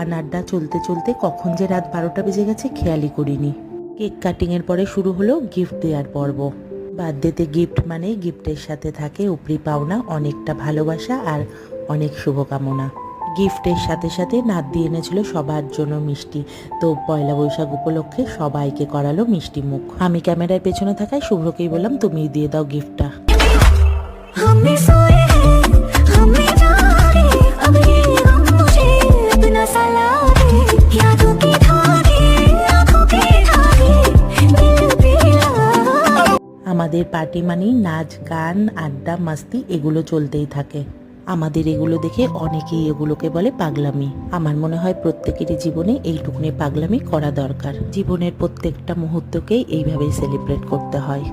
গান আড্ডা চলতে চলতে কখন যে রাত 12টা বেজে গেছে খেয়ালই করিনি। কেক কাটিংয়ের পরে শুরু হলো গিফট দেওয়ার পর্ব। বার্থডেতে গিফট মানে গিফটের সাথে থাকে উপরি পাওনা, অনেকটা ভালোবাসা আর অনেক শুভকামনা। গিফটের সাথে সাথে নাত দিয়ে এনেছিল সবার জন্য মিষ্টি। তো পয়লা বৈশাখ উপলক্ষে সবাইকে করালো মিষ্টি মুখ। আমি ক্যামেরার পেছনে থাকায় শুভ্রকেই বললাম তুমি দিয়ে দাও গিফটটা। আমাদের পার্টি মানেই নাচ গান আড্ডা মাস্তি এগুলো চলতেই থাকে। আমাদের এগুলো দেখে অনেকেই এগুলোকে বলে পাগলামি। আমার মনে হয় প্রত্যেকেরই জীবনে এইটুকুনি পাগলামি করা দরকার। জীবনের প্রত্যেকটা মুহূর্তকেই এইভাবেই সেলিব্রেট করতে হয়।